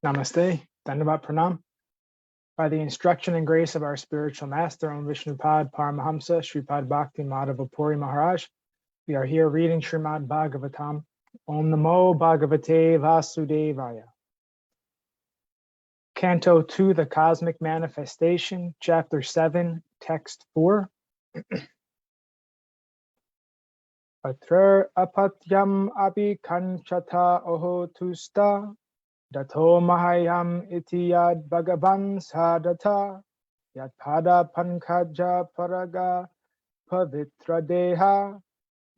Namaste, Dandavat Pranam. By the instruction and grace of our spiritual master, Om Vishnupad Paramahamsa, Sripad Bhakti Madhava Puri Maharaj, we are here reading Srimad Bhagavatam. Om Namo Bhagavate Vasudevaya. Canto 2, the Cosmic Manifestation, Chapter 7, Text 4. Atra apatyam abhikanchata ohotusta dato mahayam iti yad bhagavan sadata yad pada pankaja paraga pavitra deha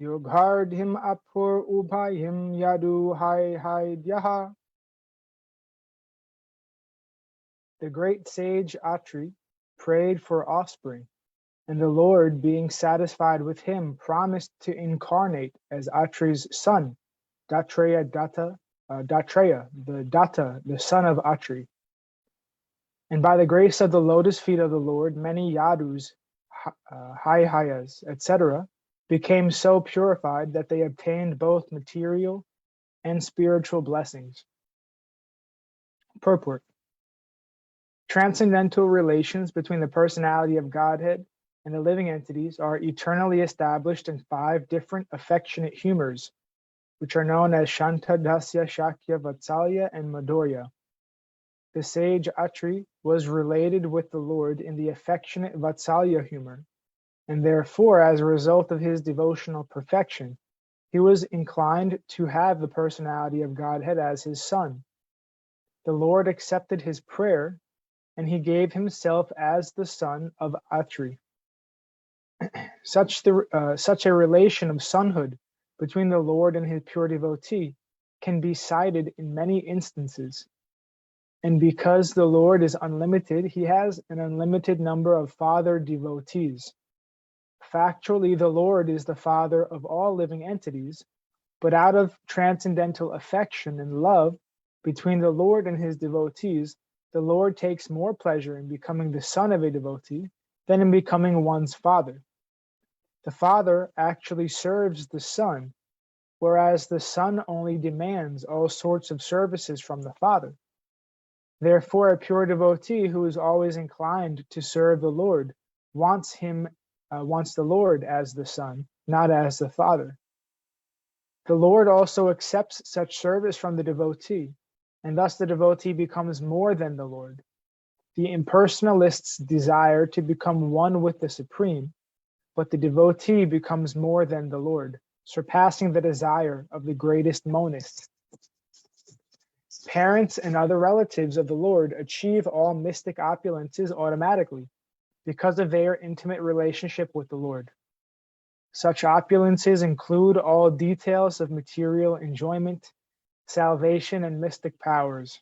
yogardhim apur ubhayim yadu haidyaha. The great sage Atri prayed for offspring, and the Lord, being satisfied with him, promised to incarnate as Atri's son, Datreya, the son of Atri. And by the grace of the lotus feet of the Lord, many Yadus, Hayas, etc., became so purified that they obtained both material and spiritual blessings. Purport. Transcendental relations between the personality of Godhead and the living entities are eternally established in 5 different affectionate humors, which are known as Shanta, Dasya, Shakya, Vatsalya, and Madhurya. The sage Atri was related with the Lord in the affectionate Vatsalya humor, and therefore, as a result of his devotional perfection, he was inclined to have the personality of Godhead as his son. The Lord accepted his prayer, and he gave himself as the son of Atri. Such a relation of sonhood between the Lord and his pure devotee can be cited in many instances. And because the Lord is unlimited, he has an unlimited number of father devotees. Factually, the Lord is the father of all living entities, but out of transcendental affection and love between the Lord and his devotees, the Lord takes more pleasure in becoming the son of a devotee than in becoming one's father. The father actually serves the son, whereas the son only demands all sorts of services from the father. Therefore, a pure devotee who is always inclined to serve the Lord wants the Lord as the son, not as the father. The Lord also accepts such service from the devotee, and thus the devotee becomes more than the Lord. The impersonalists desire to become one with the Supreme, but the devotee becomes more than the Lord, surpassing the desire of the greatest monists. Parents and other relatives of the Lord achieve all mystic opulences automatically because of their intimate relationship with the Lord. Such opulences include all details of material enjoyment, salvation, and mystic powers.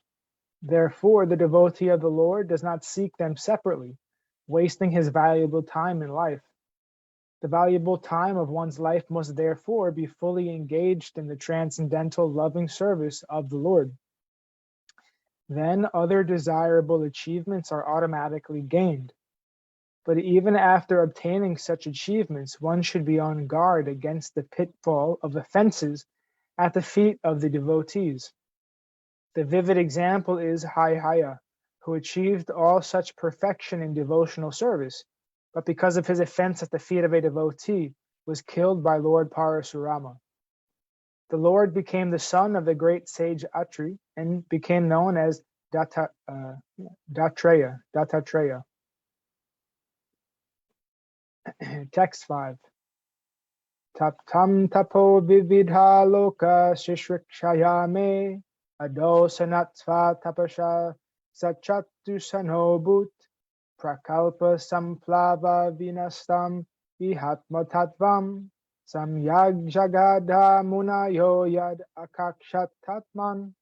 Therefore, the devotee of the Lord does not seek them separately, wasting his valuable time in life. The valuable time of one's life must therefore be fully engaged in the transcendental loving service of the Lord. Then other desirable achievements are automatically gained. But even after obtaining such achievements, one should be on guard against the pitfall of offenses at the feet of the devotees. The vivid example is Hayhaya, who achieved all such perfection in devotional service, but because of his offense at the feet of a devotee, was killed by Lord Parasurama. The Lord became the son of the great sage Atri and became known as Dattatreya. Text 5. Taptam tapo vividha loka shishrikshayame ado sanatva tapasha sachatu sanobut prakalpa samplava vinastam vihatmatatvam samyag jagada munayo yad akakshatatman.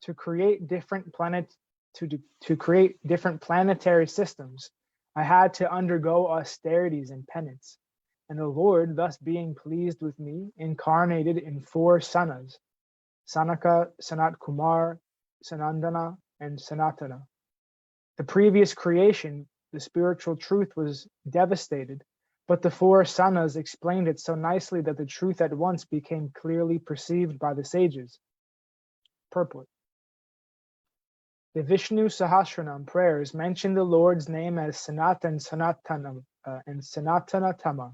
To create different planetary systems, I had to undergo austerities and penance, and the Lord, thus being pleased with me, incarnated in 4 sanas: Sanaka, Sanat Kumar, Sanandana, and Sanatana. The previous creation, the spiritual truth, was devastated But the four sanas explained it so nicely that the truth at once became clearly perceived by the sages. Purport. The Vishnu Sahasranam prayers mention the Lord's name as Sanat and Sanatanam and Sanatanatama.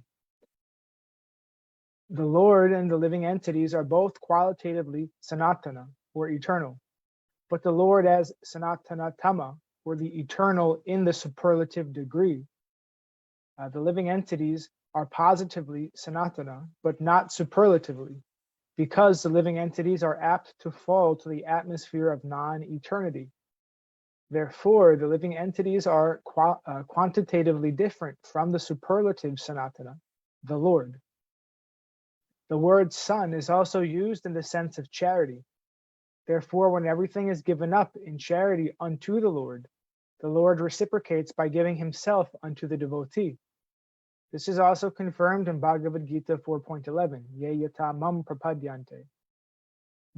The Lord and the living entities are both qualitatively Sanatana, or eternal, but the Lord as Sanatanatama, or the eternal in the superlative degree. The living entities are positively Sanatana, but not superlatively, because the living entities are apt to fall to the atmosphere of non-eternity. Therefore, the living entities are quantitatively different from the superlative Sanatana, the Lord. The word son is also used in the sense of charity. Therefore, when everything is given up in charity unto the Lord reciprocates by giving himself unto the devotee. This is also confirmed in Bhagavad Gita 4.11, Ye yata mam prapadyante.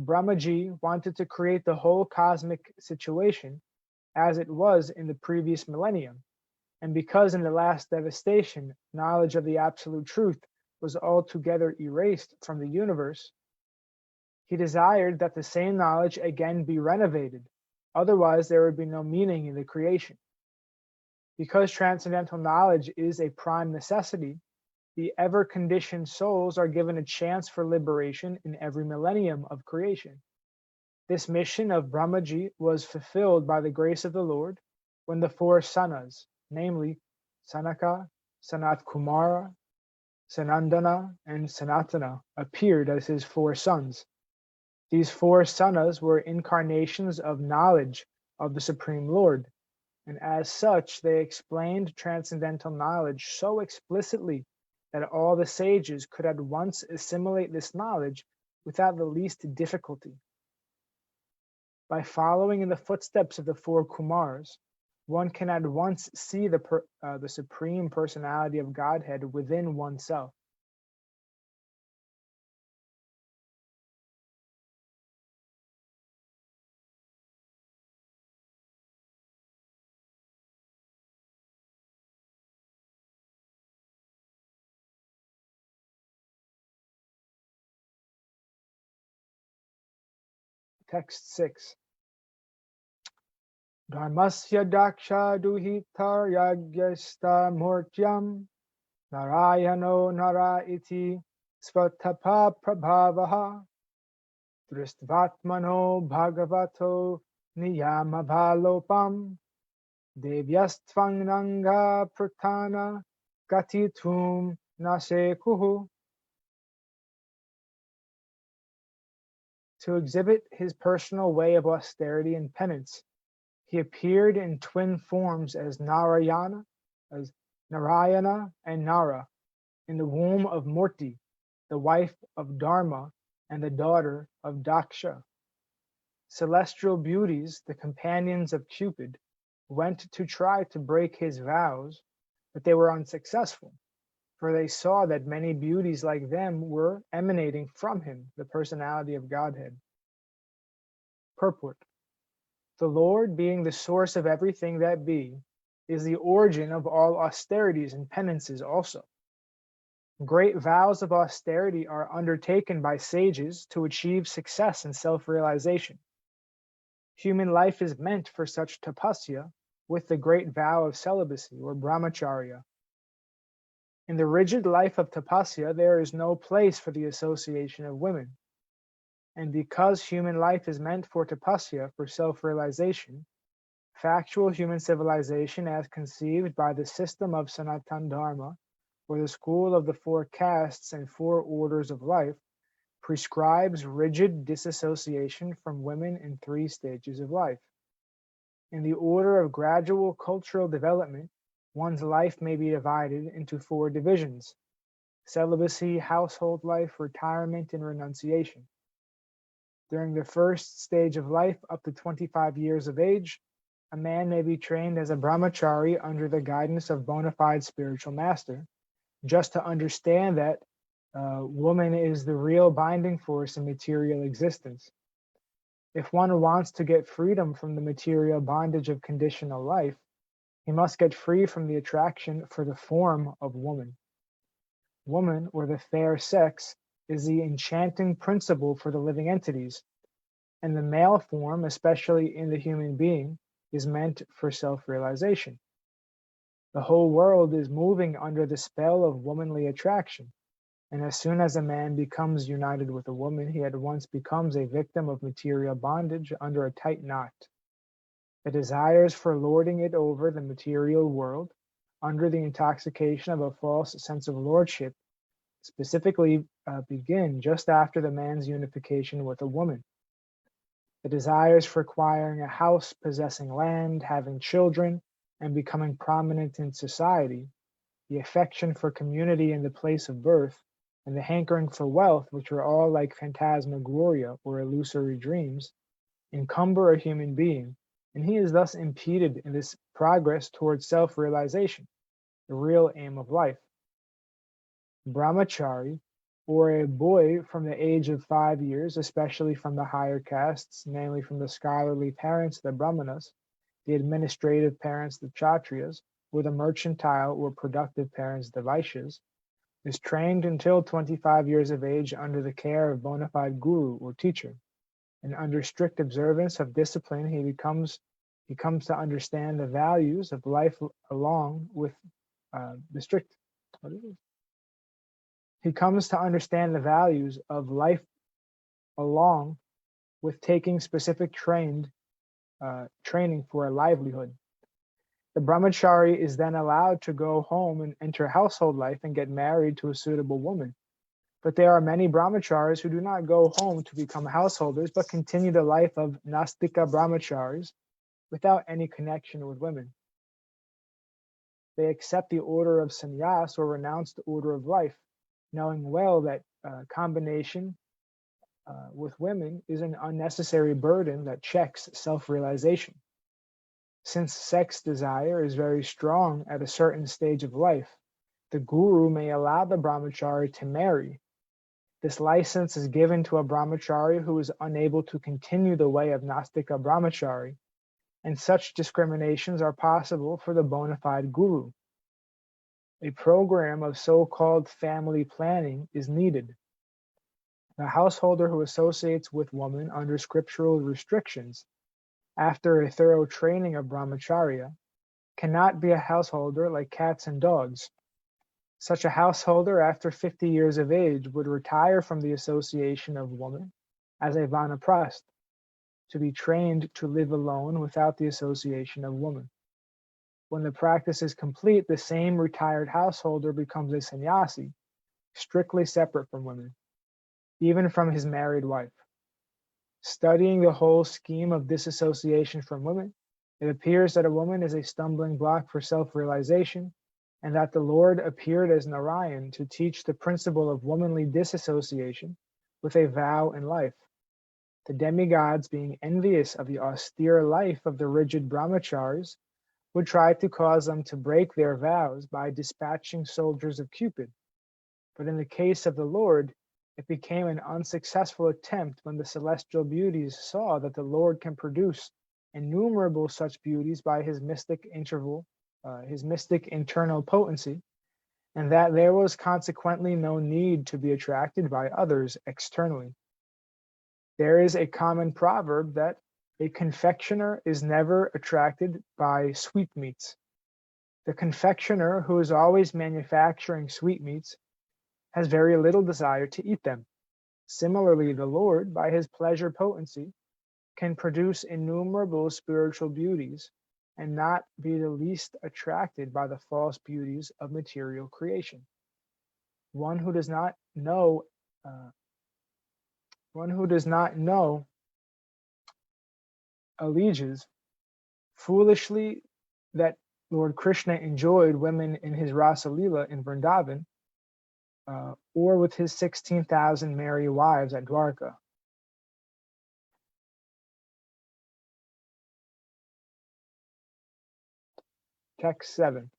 Brahmaji wanted to create the whole cosmic situation as it was in the previous millennium, and because in the last devastation, knowledge of the absolute truth was altogether erased from the universe, he desired that the same knowledge again be renovated, otherwise there would be no meaning in the creation. Because transcendental knowledge is a prime necessity, the ever-conditioned souls are given a chance for liberation in every millennium of creation. This mission of Brahmaji was fulfilled by the grace of the Lord when the four sanas, namely Sanaka, Sanat Kumara, Sanandana, and Sanatana, appeared as his four sons. These four sanas were incarnations of knowledge of the Supreme Lord, and as such they explained transcendental knowledge so explicitly that all the sages could at once assimilate this knowledge without the least difficulty. By following in the footsteps of the four Kumars, one can at once see the Supreme Personality of Godhead within oneself. Text 6. Dharmasya daksha duhitar yagyasta murtyam narayano nara iti svatapa prabhavaha dristvatmano bhagavato niyamabalopam devyastvangnanga pratana gatitum nasekuhu. To exhibit his personal way of austerity and penance, he appeared in twin forms as Narayana and Nara, in the womb of Murti, the wife of Dharma and the daughter of Daksha. Celestial beauties, the companions of Cupid, went to try to break his vows, but they were unsuccessful, for they saw that many beauties like them were emanating from him, the personality of Godhead. Purport. The Lord, being the source of everything that be, is the origin of all austerities and penances also. Great vows of austerity are undertaken by sages to achieve success and self-realization. Human life is meant for such tapasya with the great vow of celibacy or brahmacharya. In the rigid life of tapasya, there is no place for the association of women. And because human life is meant for tapasya, for self-realization, factual human civilization as conceived by the system of Sanatan Dharma, or the school of the four castes and four orders of life, prescribes rigid disassociation from women in 3 stages of life. In the order of gradual cultural development, one's life may be divided into 4 divisions: celibacy, household life, retirement, and renunciation. During the first stage of life, up to 25 years of age, a man may be trained as a brahmachari under the guidance of bona fide spiritual master, just to understand that woman is the real binding force in material existence. If one wants to get freedom from the material bondage of conditional life, he must get free from the attraction for the form of woman. Woman, or the fair sex, is the enchanting principle for the living entities, and the male form, especially in the human being, is meant for self-realization. The whole world is moving under the spell of womanly attraction, and as soon as a man becomes united with a woman, he at once becomes a victim of material bondage under a tight knot. The desires for lording it over the material world, under the intoxication of a false sense of lordship, specifically begin just after the man's unification with a woman. The desires for acquiring a house, possessing land, having children, and becoming prominent in society, the affection for community in the place of birth, and the hankering for wealth, which are all like phantasmagoria or illusory dreams, encumber a human being, and he is thus impeded in this progress towards self-realization, the real aim of life. Brahmachari, or a boy from the age of 5 years, especially from the higher castes, namely from the scholarly parents, the Brahmanas, the administrative parents, the Kshatriyas, or the mercantile or productive parents, the Vaishyas, is trained until 25 years of age under the care of bona fide guru or teacher, and under strict observance of discipline he comes to understand the values of life along with the strict. He comes to understand the values of life along with taking specific training for a livelihood. The brahmachari is then allowed to go home and enter household life and get married to a suitable woman. But there are many brahmacharis who do not go home to become householders, but continue the life of nastika brahmacharis without any connection with women. They accept the order of sannyas or renounce the order of life, knowing well that combination with women is an unnecessary burden that checks self-realization. Since sex desire is very strong at a certain stage of life, the guru may allow the brahmachari to marry. This license is given to a brahmachari who is unable to continue the way of Nastika brahmachari, and such discriminations are possible for the bona fide guru. A program of so-called family planning is needed. The householder who associates with woman under scriptural restrictions, after a thorough training of brahmacharya, cannot be a householder like cats and dogs. Such a householder, after 50 years of age, would retire from the association of woman as a vanaprastha, to be trained to live alone without the association of woman. When the practice is complete, the same retired householder becomes a sannyasi, strictly separate from women, even from his married wife. Studying the whole scheme of disassociation from women, it appears that a woman is a stumbling block for self-realization, and that the Lord appeared as Narayan to teach the principle of womanly disassociation with a vow in life. The demigods, being envious of the austere life of the rigid brahmacharis, would try to cause them to break their vows by dispatching soldiers of Cupid. But in the case of the Lord, it became an unsuccessful attempt when the celestial beauties saw that the Lord can produce innumerable such beauties by his mystic internal potency, and that there was consequently no need to be attracted by others externally. There is a common proverb that a confectioner is never attracted by sweetmeats. The confectioner, who is always manufacturing sweetmeats, has very little desire to eat them. Similarly, the Lord, by his pleasure potency, can produce innumerable spiritual beauties and not be the least attracted by the false beauties of material creation. One who does not know alleges foolishly that Lord Krishna enjoyed women in his Rasa Leela in Vrindavan, or with his 16,000 merry wives at Dwarka. Text 7.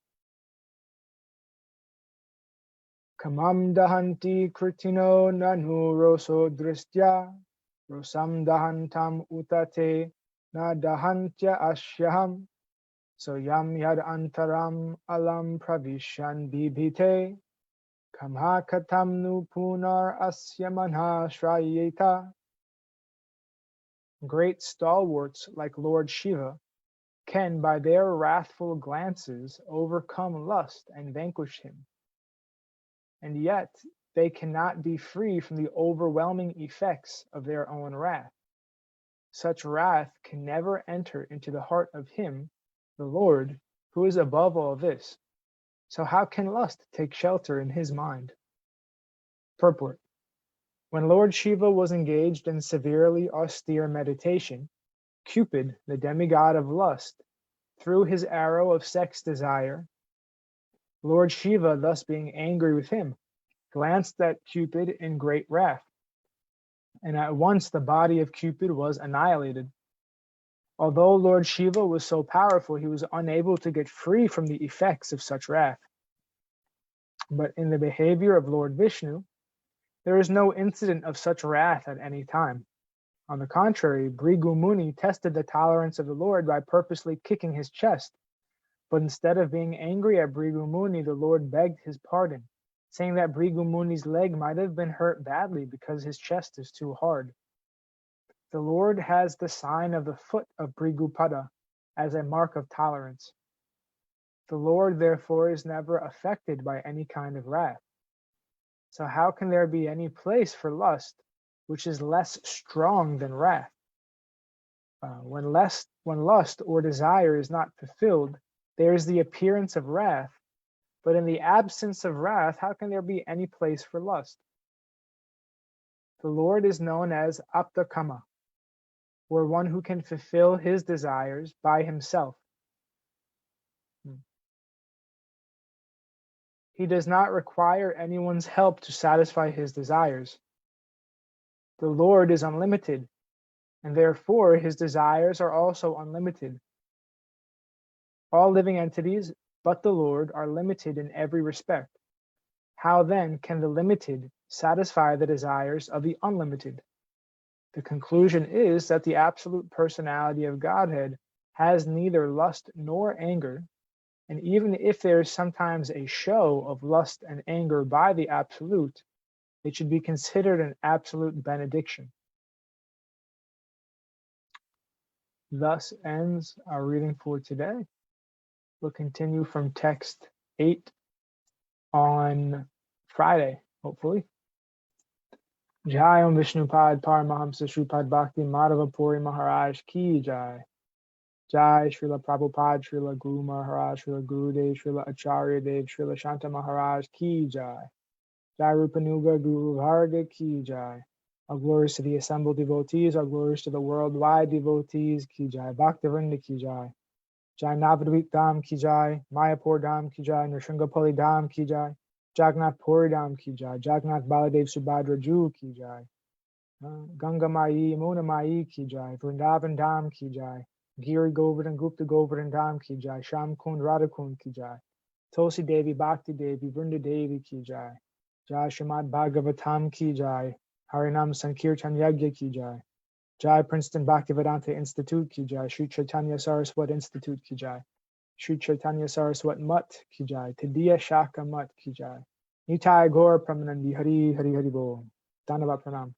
Kamam dahanti kritino nanu roso dristya, rosam dahantam utate na dahantya ashyaham, so yam yad antaram alam pravishan bibhite, Kamha katam nu punar asya manha shrayeta. Great stalwarts like Lord Shiva can by their wrathful glances overcome lust and vanquish him. And yet they cannot be free from the overwhelming effects of their own wrath. Such wrath can never enter into the heart of him, the Lord, who is above all this. So how can lust take shelter in his mind? Purport. When Lord Shiva was engaged in severely austere meditation, Cupid, the demigod of lust, threw his arrow of sex desire. Lord Shiva, thus being angry with him, glanced at Cupid in great wrath, and at once the body of Cupid was annihilated. Although Lord Shiva was so powerful, he was unable to get free from the effects of such wrath. But in the behavior of Lord Vishnu, there is no incident of such wrath at any time. On the contrary, Bhrigu Muni tested the tolerance of the Lord by purposely kicking his chest. But instead of being angry at Bhrigu Muni, the Lord begged his pardon, saying that Bhrigu Muni's leg might have been hurt badly because his chest is too hard. The Lord has the sign of the foot of Bhrigupada as a mark of tolerance. The Lord, therefore, is never affected by any kind of wrath. So how can there be any place for lust, which is less strong than wrath? When lust or desire is not fulfilled, there is the appearance of wrath. But in the absence of wrath, how can there be any place for lust? The Lord is known as Aptakama, or one who can fulfill his desires by himself. He does not require anyone's help to satisfy his desires. The Lord is unlimited, and therefore his desires are also unlimited. All living entities but the Lord are limited in every respect. How then can the limited satisfy the desires of the unlimited? The conclusion is that the absolute personality of Godhead has neither lust nor anger, and even if there is sometimes a show of lust and anger by the absolute, it should be considered an absolute benediction. Thus ends our reading for today. We'll continue from text 8 on Friday, hopefully. Jai Om Vishnupad Paramahamsa Shripad Bhakti Madhava Puri Maharaj Ki Jai. Jai Srila Prabhupada, Srila Guru Maharaj, Srila Gurudev, Srila Acharya Dev, Srila Shanta Maharaj Ki Jai. Jai Rupanuga Guru Varga Ki Jai. All glories to the assembled devotees, all glories to the worldwide devotees Ki Jai. Bhaktivinoda Ki Jai. Jai Navadvip Dham Ki Jai. Mayapur Dham Ki Jai. Nrishingapali Dham Ki Jai. Jagannath Puri Dham Ki Jai. Jagannath Baladev Subhadra Ju Ki Jai. Ganga Mai, Mona Mai Ki Jai. Vrindavan Dham Ki Jai. Giri Govardhan Gupta Govardhan Dham Ki Jai. Sham Kund Radha Kund Ki Jai. Tulsi Devi Bhakti Devi Vrinda Devi Ki Jai. Jai Srimad Bhagavatam Ki Jai. Harinam Sankirtan Yagya Ki Jai. Jai Princeton Bhaktivedanta Institute Ki Jai. Sri Chaitanya Saraswat Institute Ki Jai. Sri Chaitanya Saraswat Mat Ki Jai. Tadiya Shaka Mat Ki Jai. Nitai Gaur Pramanandi Hari Hari Hari Bol. Dhanavat Pranam.